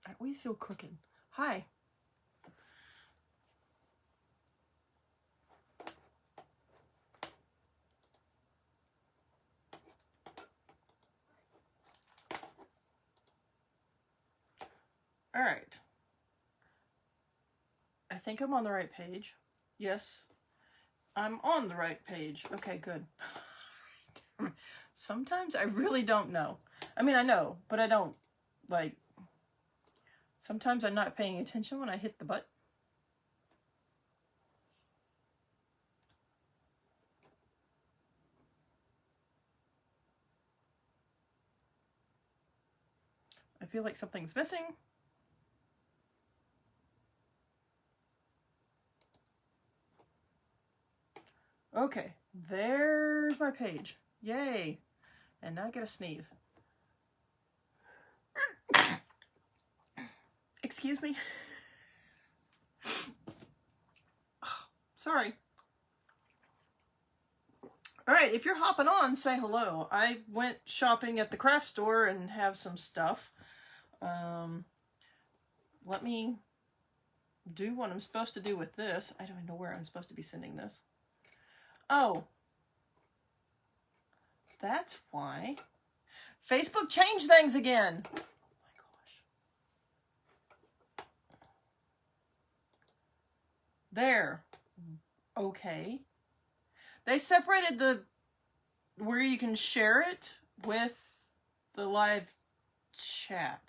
I always feel crooked. Hi. All right. I think I'm on the right page. Yes, I'm on the right page. Okay, good. Sometimes I really don't know. I mean, I know, but I don't, like, sometimes I'm not paying attention when I hit the button. I feel like something's missing. Okay, there's my page. Yay. And now I get a sneeze. Excuse me. Sorry. All right, if you're hopping on, say hello. I went shopping at the craft store and have some stuff. Let me do what I'm supposed to do with this. I don't even know where I'm supposed to be sending this. Oh. That's why. Facebook changed things again. Oh my gosh. There. Okay. They separated the where you can share it with the live chat.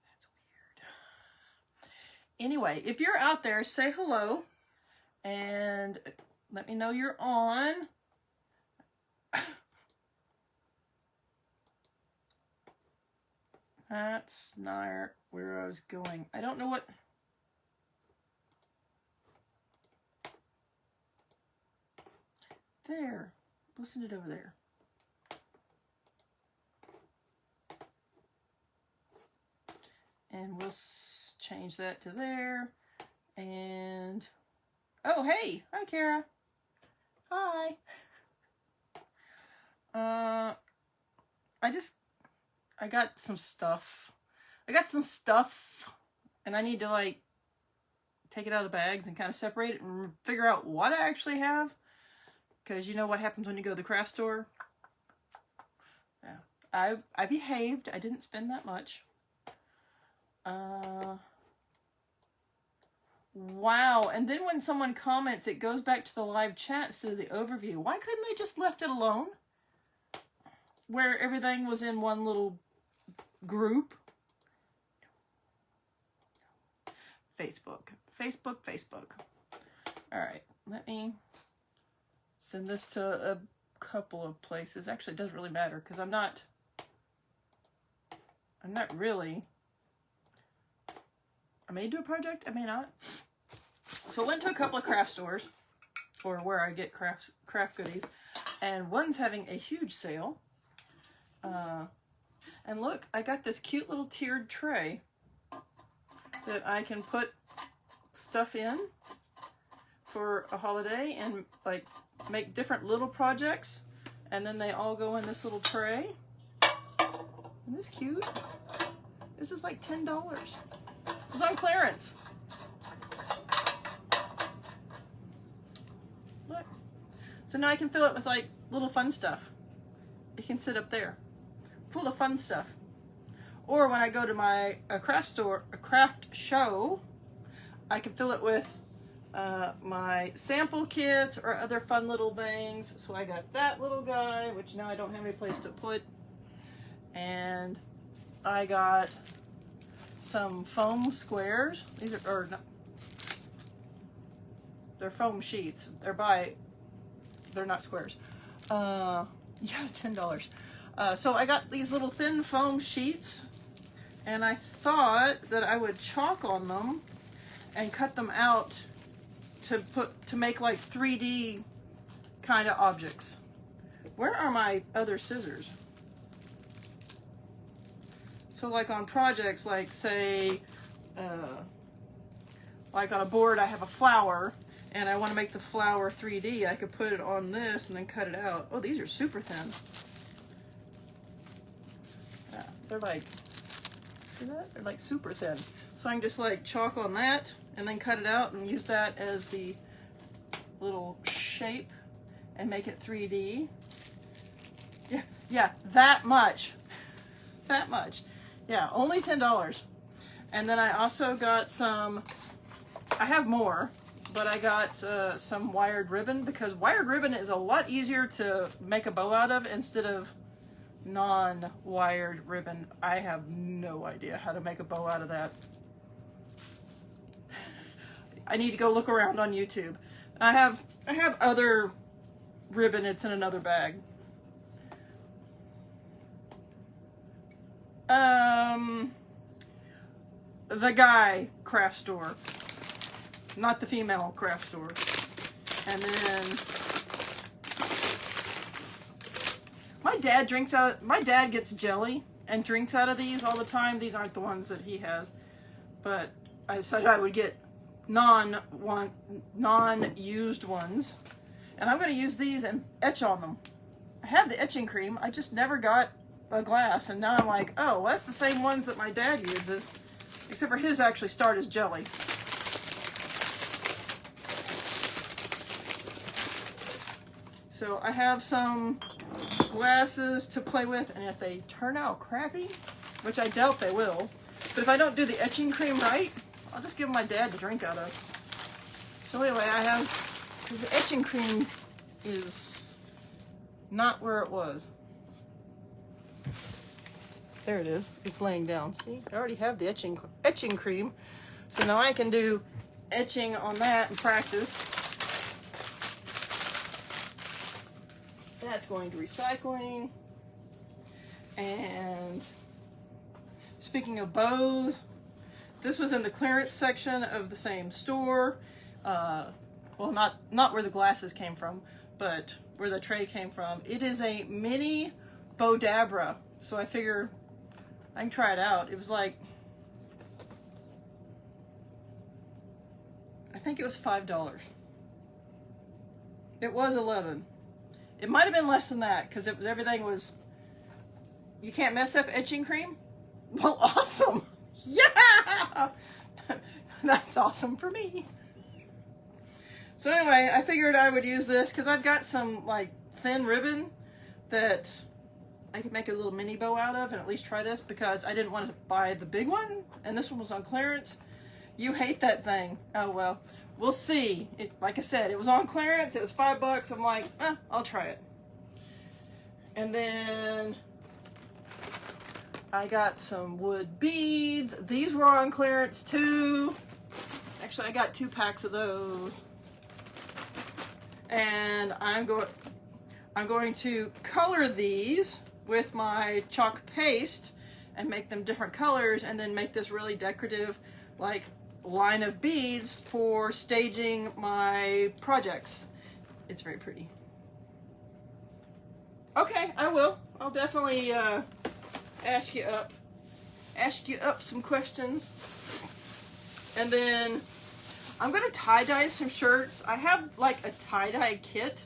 That's weird. Anyway, if you're out there, say hello and let me know you're on. That's not where I was going. I don't know what... There. Listen it over there. And we'll change that to there. And... Oh, hey! Hi, Kara. Hi. I got some stuff. And I need to, like, take it out of the bags and kind of separate it and figure out what I actually have. Because you know what happens when you go to the craft store? Yeah. I behaved. I didn't spend that much. Wow. And then when someone comments, it goes back to the live chat instead of the overview. Why couldn't they just left it alone? Where everything was in one little group. Facebook. All right. Let me send this to a couple of places. Actually, it doesn't really matter because I'm not really... I may do a project, I may not. So I went to a couple of craft stores for where I get craft goodies, and one's having a huge sale. And look, I got this cute little tiered tray that I can put stuff in for a holiday and like make different little projects, and then they all go in this little tray. Isn't this cute? This is like $10. It was on clearance. Look. So now I can fill it with like little fun stuff. It can sit up there, full of fun stuff. Or when I go to my craft show, I can fill it with my sample kits or other fun little things. So I got that little guy, which now I don't have any place to put. And I got some foam squares. These are, or not, they're foam sheets. They're not squares. Yeah, $10. So I got these little thin foam sheets, and I thought that I would chalk on them and cut them out to make like 3D kind of objects. Where are my other scissors? So like on projects, like say, like on a board I have a flower, and I want to make the flower 3D, I could put it on this and then cut it out. Oh, these are super thin. Yeah, they're like See that? They're like super thin. So I can just like chalk on that and then cut it out and use that as the little shape and make it 3D. Yeah, that much. That much. Yeah, only $10. And then I also got some, I have more, but I got some wired ribbon, because wired ribbon is a lot easier to make a bow out of instead of non-wired ribbon. I have no idea how to make a bow out of that. I need to go look around on YouTube. I have other ribbon, it's in another bag. The guy craft store, not the female craft store. And then my dad gets jelly and drinks out of these all the time. These aren't the ones that he has, but I decided I would get non-used ones, and I'm going to use these and etch on them. I have the etching cream, I just never got a glass, and now I'm like, oh, well, that's the same ones that my dad uses, except for his actually start as jelly. So I have some glasses to play with, and if they turn out crappy, which I doubt they will, but if I don't do the etching cream right, I'll just give my dad to drink out of. So anyway, I have, because the etching cream is not where it was. There it is. It's laying down. See, I already have the etching cream. So now I can do etching on that and practice. That's going to recycling. And speaking of bows, this was in the clearance section of the same store. Well, not where the glasses came from, but where the tray came from. It is a mini Bowdabra. So I figure I can try it out. It was like, I think it was $5. It was $11. It might have been less than that, because everything was, you can't mess up etching cream? Well, awesome. Yeah! That's awesome for me. So anyway, I figured I would use this because I've got some like thin ribbon that I could make a little mini bow out of, and at least try this, because I didn't want to buy the big one, and this one was on clearance. You hate that thing. Oh well, we'll see. Like I said, it was on clearance. It was $5. I'm like, I'll try it. And then I got some wood beads. These were on clearance too. Actually, I got 2 packs of those. And I'm going to color these with my chalk paste and make them different colors, and then make this really decorative like line of beads for staging my projects. It's very pretty. Okay, I will. I'll definitely ask you up some questions. And then I'm gonna tie-dye some shirts. I have like a tie-dye kit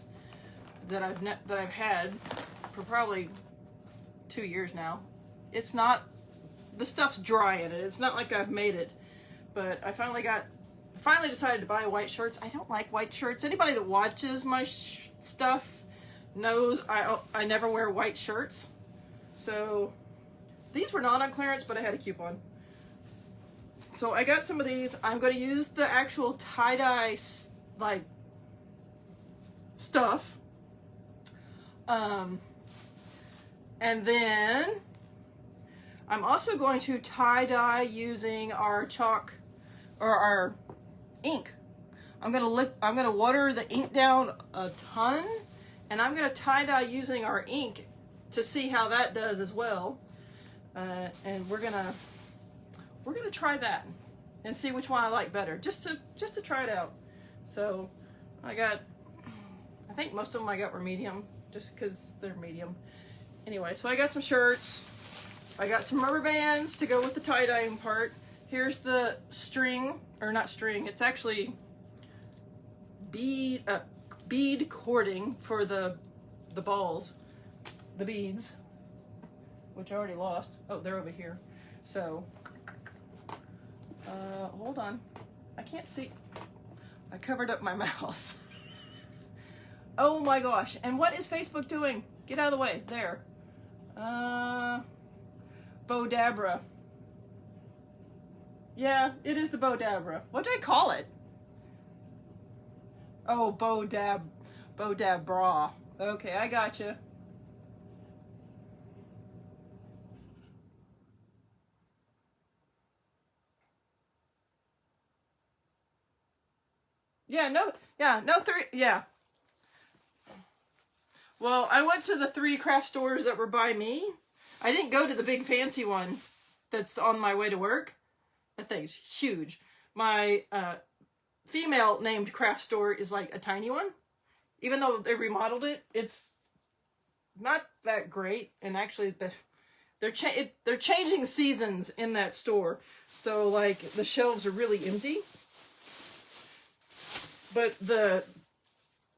that I've had for probably 2 years now. It's not, the stuff's dry in it. It's not like I've made it, but I finally decided to buy white shirts. I don't like white shirts. Anybody that watches my stuff knows I never wear white shirts. So these were not on clearance, but I had a coupon. So I got some of these. I'm going to use the actual tie-dye like stuff. And then I'm also going to tie-dye using our chalk or our ink. I'm gonna water the ink down a ton, and I'm gonna tie-dye using our ink to see how that does as well. And we're gonna try that and see which one I like better, just to try it out. So I think most of them I got were medium, just because they're medium. Anyway, so I got some shirts. I got some rubber bands to go with the tie-dyeing part. Here's the string, or not string, it's actually bead cording for the balls, the beads, which I already lost. Oh, they're over here. So, hold on. I can't see. I covered up my mouse. Oh my gosh. And what is Facebook doing? Get out of the way. There. Bodabra. Yeah, it is the Bodabra. What do I call it? Oh, Bodabra. Okay, I gotcha. Yeah, no three, yeah. Well, I went to the 3 craft stores that were by me. I didn't go to the big fancy one that's on my way to work. That thing's huge. My female named craft store is like a tiny one. Even though they remodeled it, it's not that great. And actually, they're changing seasons in that store. So, like, the shelves are really empty. But the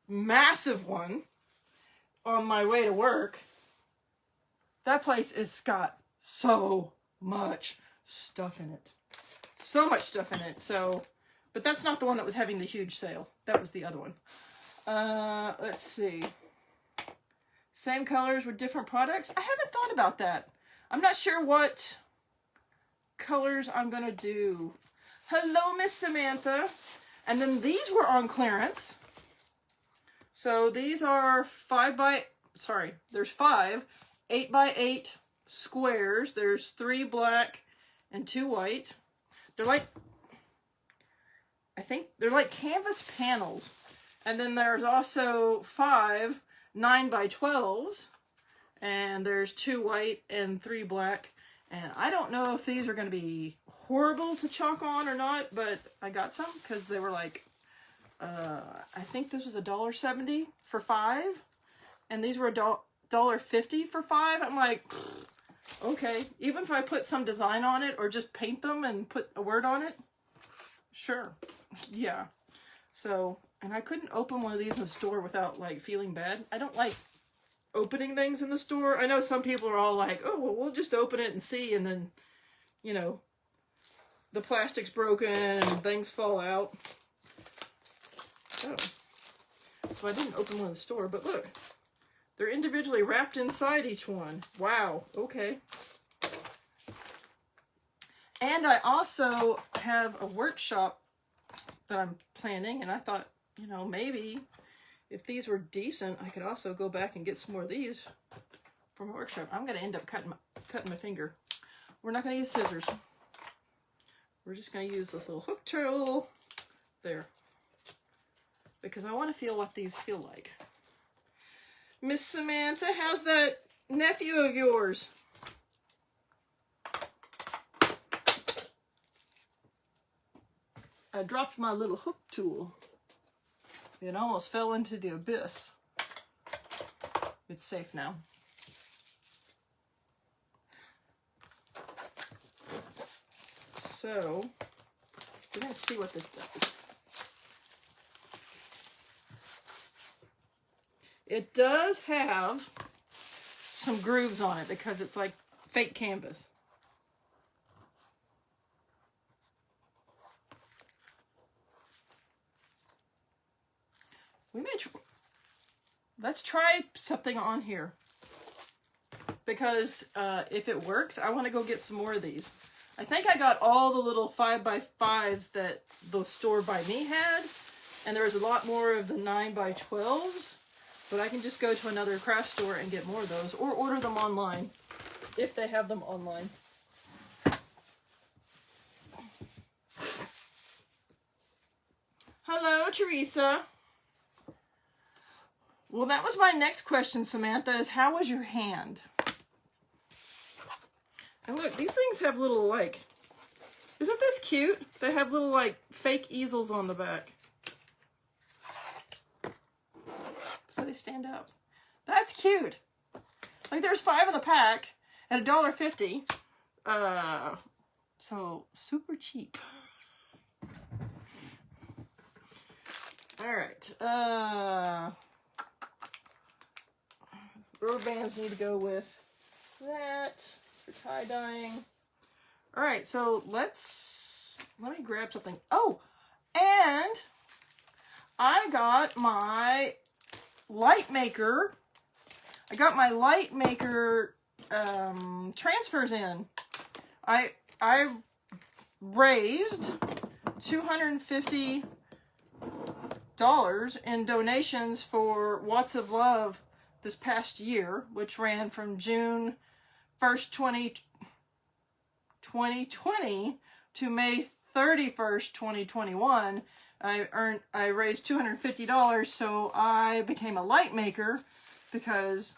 massive one on my way to work, that place has got so much stuff in it. So much stuff in it. So, but that's not the one that was having the huge sale. That was the other one. Let's see. Same colors with different products. I haven't thought about that. I'm not sure what colors I'm going to do. Hello, Miss Samantha. And then these were on clearance. So these are there's 5 8x8 squares. There's 3 black and 2 white. They're like, I think they're like canvas panels. And then there's also 5 9x12s. And there's 2 white and 3 black. And I don't know if these are going to be horrible to chalk on or not, but I got some because they were like, I think this was $1.70 for 5. And these were $1.50 for 5. I'm like, okay. Even if I put some design on it or just paint them and put a word on it, sure. Yeah. So, and I couldn't open one of these in the store without like feeling bad. I don't like opening things in the store. I know some people are all like, oh, well, we'll just open it and see, and then, you know, the plastic's broken and things fall out. Oh. So I didn't open one in the store, but look, they're individually wrapped inside each one. Wow, okay. And I also have a workshop that I'm planning, and I thought, you know, maybe if these were decent, I could also go back and get some more of these from a workshop. I'm going to end up cutting my finger. We're not going to use scissors. We're just going to use this little hook tool there, because I want to feel what these feel like. Miss Samantha, how's that nephew of yours? I dropped my little hook tool. It almost fell into the abyss. It's safe now. So, we're going to see what this does. It does have some grooves on it because it's like fake canvas. Let's try something on here, because if it works, I want to go get some more of these. I think I got all the little 5x5s that the store by me had, and there's a lot more of the 9x12s, but I can just go to another craft store and get more of those, or order them online if they have them online. Hello, Teresa. Well, that was my next question, Samantha, is how was your hand? And look, these things have little, like, isn't this cute? They have little, like, fake easels on the back. So they stand out. That's cute. Like, there's 5 in the pack at $1.50. So, super cheap. All right. Rubber bands need to go with that for tie-dyeing. All right, so let me grab something. Oh, and I got my light maker. I got my light maker transfers in. I raised $250 in donations for Watts of Love this past year, which ran from June 1st, 2020 to May 31st, 2021. I raised $250, so I became a light maker because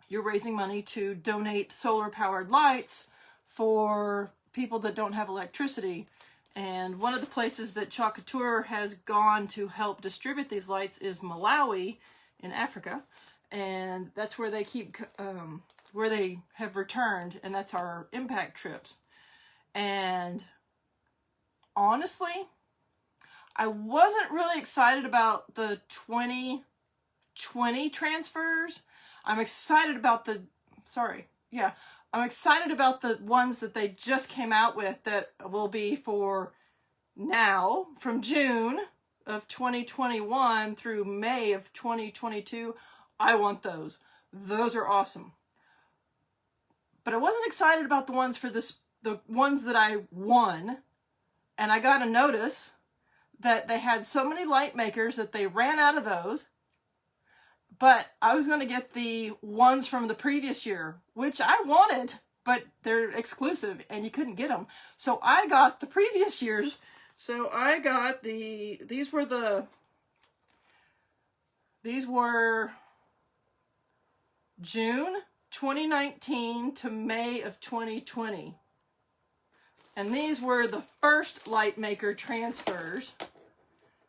you're raising money to donate solar powered lights for people that don't have electricity. And one of the places that Chakatur has gone to help distribute these lights is Malawi in Africa. And that's where they keep, where they have returned, and that's our impact trips. And honestly, I wasn't really excited about the 2020 transfers. I'm excited about the, I'm excited about the ones that they just came out with that will be for now, from June of 2021 through May of 2022. I want those. Those are awesome. But I wasn't excited about the ones for this, the ones that I won. And I got a notice that they had so many light makers that they ran out of those. But I was going to get the ones from the previous year, which I wanted, but they're exclusive and you couldn't get them. So I got the previous year's. So I got these were June 2019 to May of 2020. And these were the first light maker transfers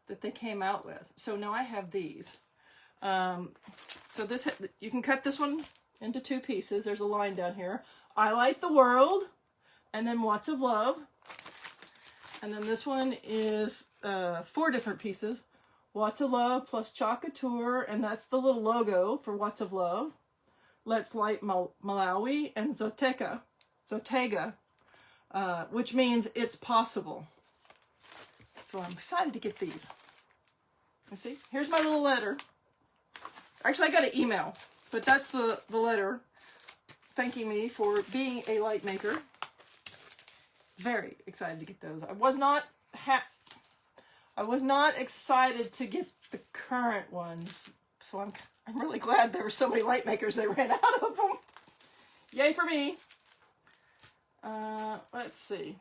that they came out with. So now I have these. So this, you can cut this one into two pieces. There's a line down here. I Light the World, and then Watts of Love. And then this one is 4 different pieces. Watts of Love plus Chakatur, and that's the little logo for Watts of Love. Let's Light Malawi, and Zotega, which means it's possible. So I'm excited to get these. Let's see, here's my little letter. Actually, I got an email, but that's the letter thanking me for being a light maker. Very excited to get those. I was not excited to get the current ones, so I'm really glad there were so many light makers they ran out of them. Yay for me. Let's see.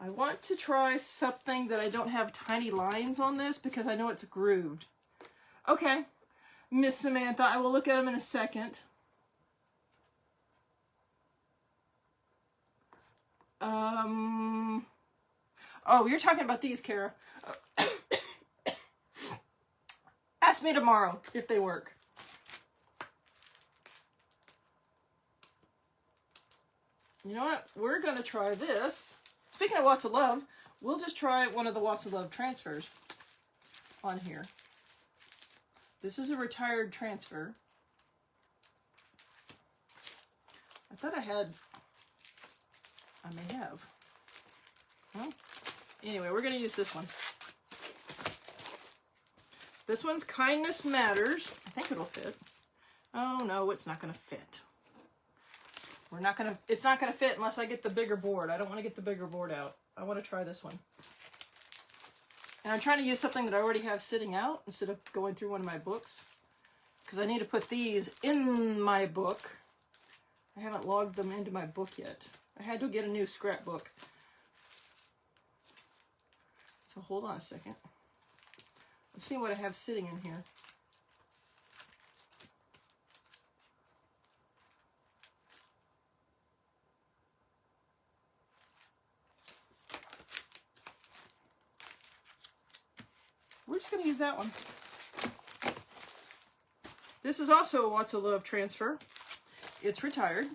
I want to try something that I don't have tiny lines on this because I know it's grooved. Okay, Miss Samantha, I will look at them in a second. Oh, you're talking about these, Kara. Ask me tomorrow if they work. You know what? We're going to try this. Speaking of Watts of Love, we'll just try one of the Watts of Love transfers on here. This is a retired transfer. I thought I may have. Well, anyway, we're going to use this one. This one's Kindness Matters. I think it'll fit. Oh no, it's not going to fit. It's not going to fit unless I get the bigger board. I don't want to get the bigger board out. I want to try this one. And I'm trying to use something that I already have sitting out instead of going through one of my books. Because I need to put these in my book. I haven't logged them into my book yet. I had to get a new scrapbook. So hold on a second. I'm seeing what I have sitting in here. We're just going to use that one. This is also a Watts of Love transfer. It's retired.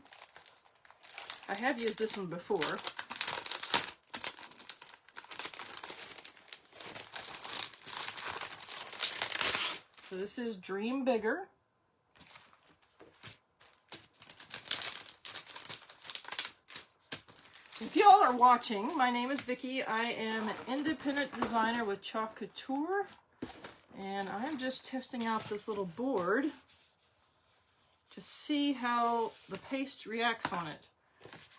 I have used this one before. So this is Dream Bigger. If y'all are watching, my name is Vicki. I am an independent designer with Chalk Couture, and I'm just testing out this little board to see how the paste reacts on it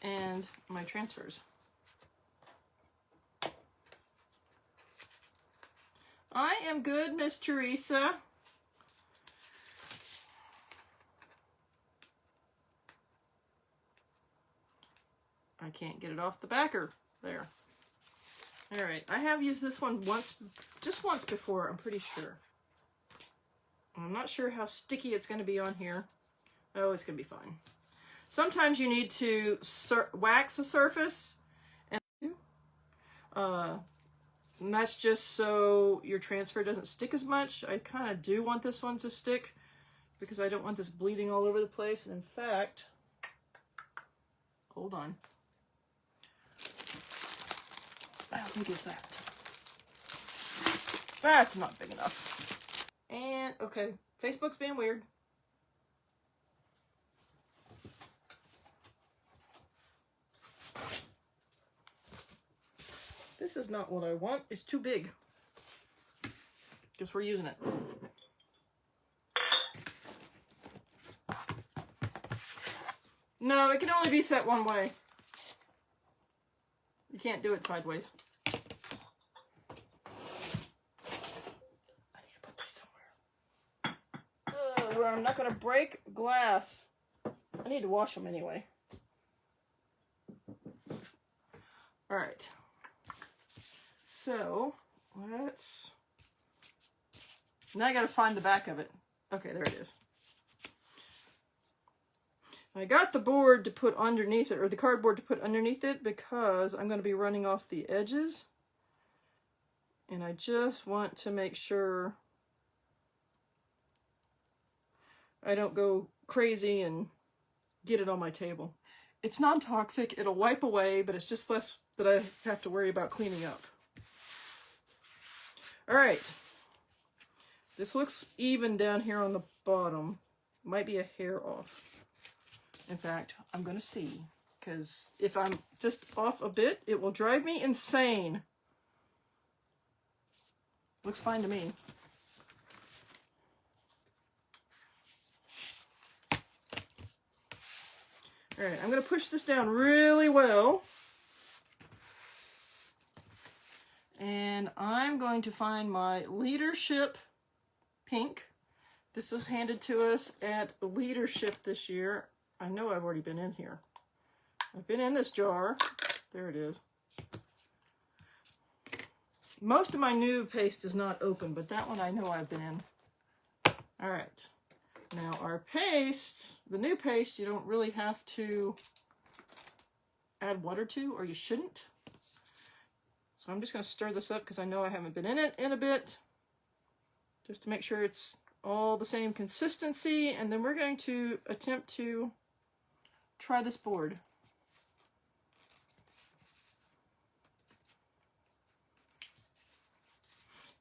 and my transfers. I am good, Miss Teresa. I can't get it off the backer there. All right, I have used this one just once before, I'm pretty sure. I'm not sure how sticky it's going to be on here. Oh, it's going to be fine. Sometimes you need to wax a surface, and that's just so your transfer doesn't stick as much. I kind of do want this one to stick because I don't want this bleeding all over the place. And in fact, hold on. How big is that? That's not big enough. And, okay, Facebook's being weird. This is not what I want. It's too big. Guess we're using it. No, it can only be set one way. You can't do it sideways. I need to put this somewhere. Where I'm not going to break glass. I need to wash them anyway. All right. So, let's... Now I got to find the back of it. Okay, there it is. I got the board to put underneath it, or the cardboard to put underneath it, because I'm going to be running off the edges. And I just want to make sure I don't go crazy and get it on my table. It's non-toxic, it'll wipe away, but it's just less that I have to worry about cleaning up. All right. This looks even down here on the bottom. Might be a hair off. In fact, I'm going to see, because if I'm just off a bit, it will drive me insane. Looks fine to me. All right, I'm going to push this down really well. And I'm going to find my Leadership Pink. This was handed to us at Leadership this year. I know I've already been in here. I've been in this jar. There it is. Most of my new paste is not open, but that one I know I've been in. All right. Now our paste, the new paste, you don't really have to add water to, or you shouldn't. So I'm just going to stir this up because I know I haven't been in it in a bit. Just to make sure it's all the same consistency. And then we're going to attempt to try this board.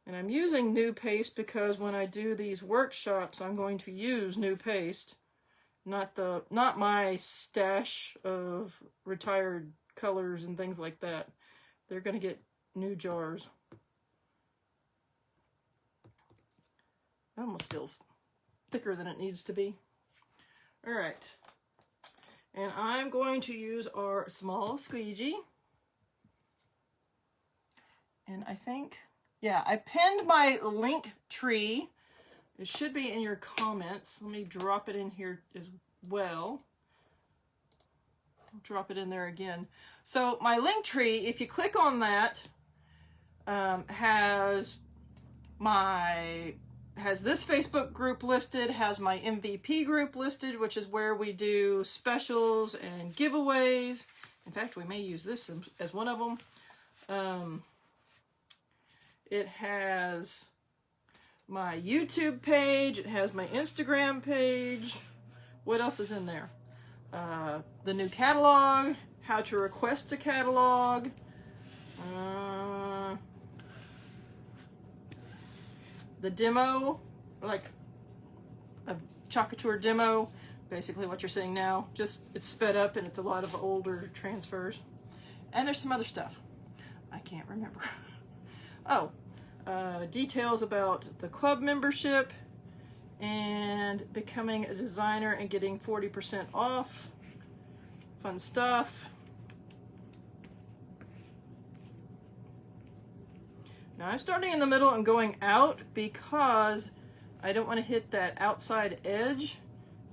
And I'm using new paste because when I do these workshops, I'm going to use new paste, not my stash of retired colors and things like that. They're going to get new jars. It almost feels thicker than it needs to be. All right. And I'm going to use our small squeegee. And I think, yeah, I pinned my link tree. It should be in your comments. Let me drop it in here as well. I'll drop it in there again. So my link tree, if you click on that, has this Facebook group listed, has my MVP group listed, which is where we do specials and giveaways. In fact, we may use this as one of them. It has my YouTube page. It has my Instagram page. What else is in there? The new catalog, how to request a catalog, the demo, like a Chalk Couture demo, basically what you're seeing now. Just it's sped up and it's a lot of older transfers. And there's some other stuff. I can't remember. Oh, details about the club membership and becoming a designer and getting 40% off. Fun stuff. Now I'm starting in the middle and going out because I don't want to hit that outside edge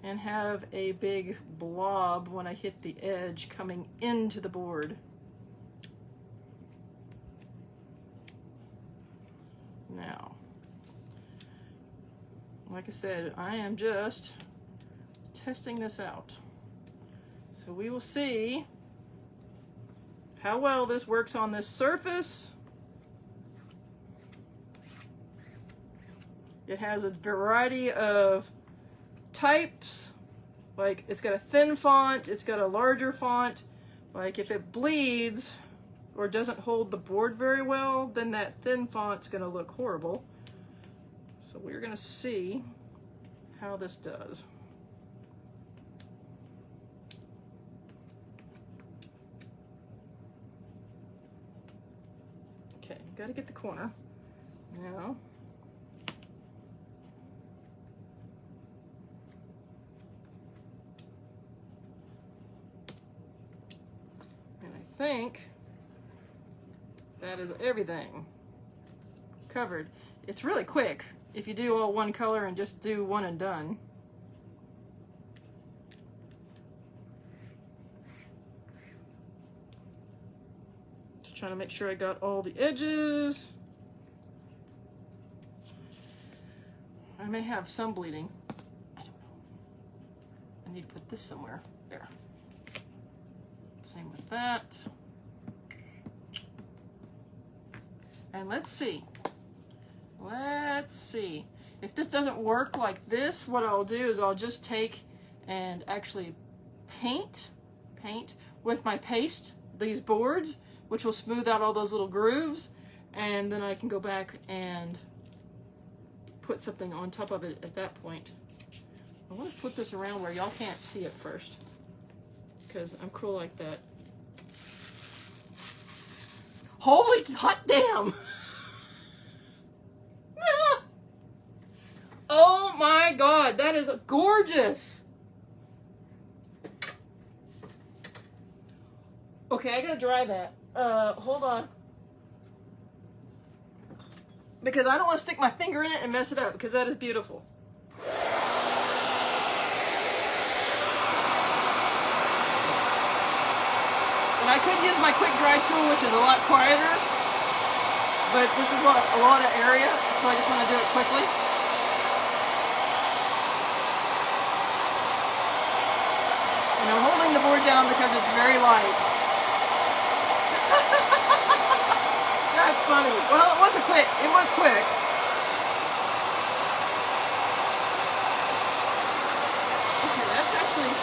and have a big blob when I hit the edge coming into the board. Now, like I said, I am just testing this out. So we will see how well this works on this surface. It has a variety of types. Like, it's got a thin font, it's got a larger font. Like, if it bleeds or doesn't hold the board very well, then that thin font's gonna look horrible. So we're gonna see how this does. Okay, gotta get the corner. Now, and I think that is everything covered. It's really quick if you do all one color and just do one and done. Just trying to make sure I got all the edges. I may have some bleeding. I don't know. I need to put this somewhere. There. Same with that. And let's see. Let's see. If this doesn't work like this, what I'll do is I'll just take and actually paint with my paste these boards, which will smooth out all those little grooves, and then I can go back and put something on top of it at that point. I want to flip this around where y'all can't see it first, because I'm cool like that. Holy hot damn! Oh my god, that is gorgeous! Okay, I gotta dry that. Hold on. Because I don't want to stick my finger in it and mess it up, because that is beautiful. And I could use my quick dry tool, which is a lot quieter, but this is a lot of area, so I just want to do it quickly. And I'm holding the board down because it's very light. That's funny. Well, it was quick. It was quick. Okay, that's actually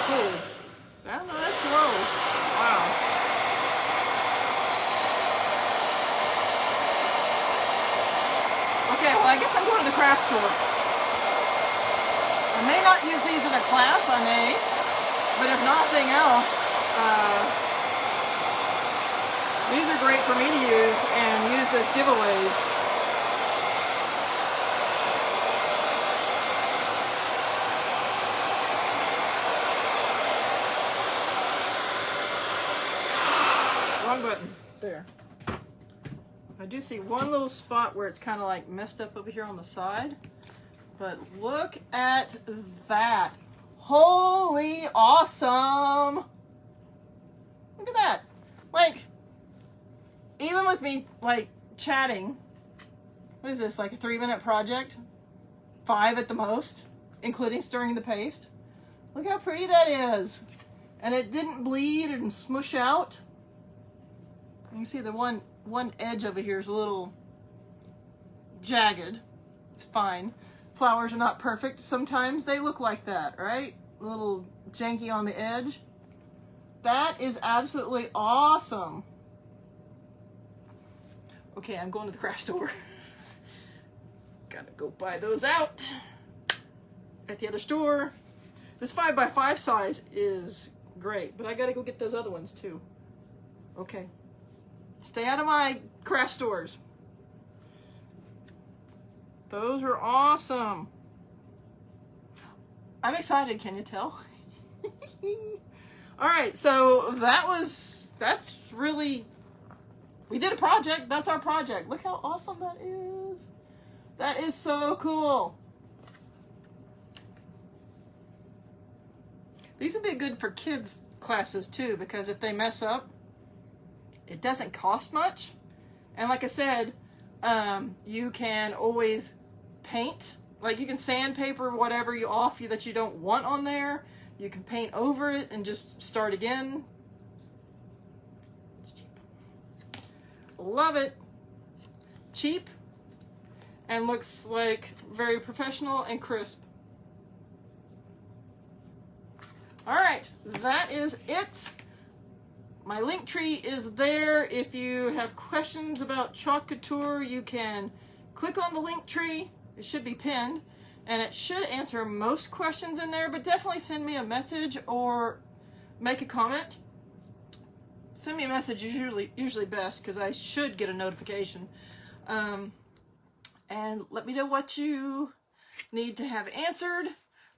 cool. No, that's low. Wow. Okay, well, I guess I'm going to the craft store. I may not use these in a class, I may, but if nothing else, these are great for me to use and use as giveaways. Wrong button. There. I do see one little spot where it's kind of like messed up over here on the side. But look at that. Holy awesome. Look at that. Like, even with me, like, chatting, what is this, like a 3-minute project? 5 at the most, including stirring the paste. Look how pretty that is. And it didn't bleed and smush out. You can see the one edge over here is a little jagged. It's fine. Flowers are not perfect. Sometimes they look like that, right? A little janky on the edge. That is absolutely awesome. Okay, I'm going to the craft store. Gotta go buy those out at the other store. This 5x5 size is great, but I gotta go get those other ones too. Okay. Stay out of my craft stores. Those are awesome. I'm excited, can you tell? All right, so that's really, we did a project. That's our project. Look how awesome that is. That is so cool. These would be good for kids' classes too, because if they mess up, it doesn't cost much. And like I said, you can always paint. Like you can sandpaper whatever that you don't want on there. You can paint over it and just start again. It's cheap. Love it. Cheap and looks like very professional and crisp. All right, that is it. My link tree is there. If you have questions about Chalk Couture, you can click on the link tree. It should be pinned, and it should answer most questions in there, but definitely send me a message or make a comment. Send me a message is usually best, because I should get a notification. And let me know what you need to have answered.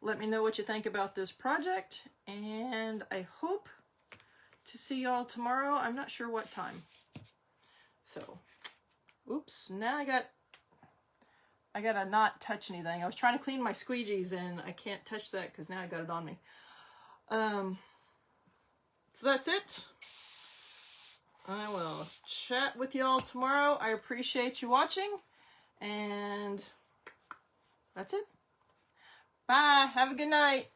Let me know what you think about this project, and I hope to see y'all tomorrow. I'm not sure what time. So, oops, now I gotta not touch anything. I was trying to clean my squeegees and I can't touch that because now I got it on me. So that's it. I will chat with y'all tomorrow. I appreciate you watching, and that's it. Bye. Have a good night.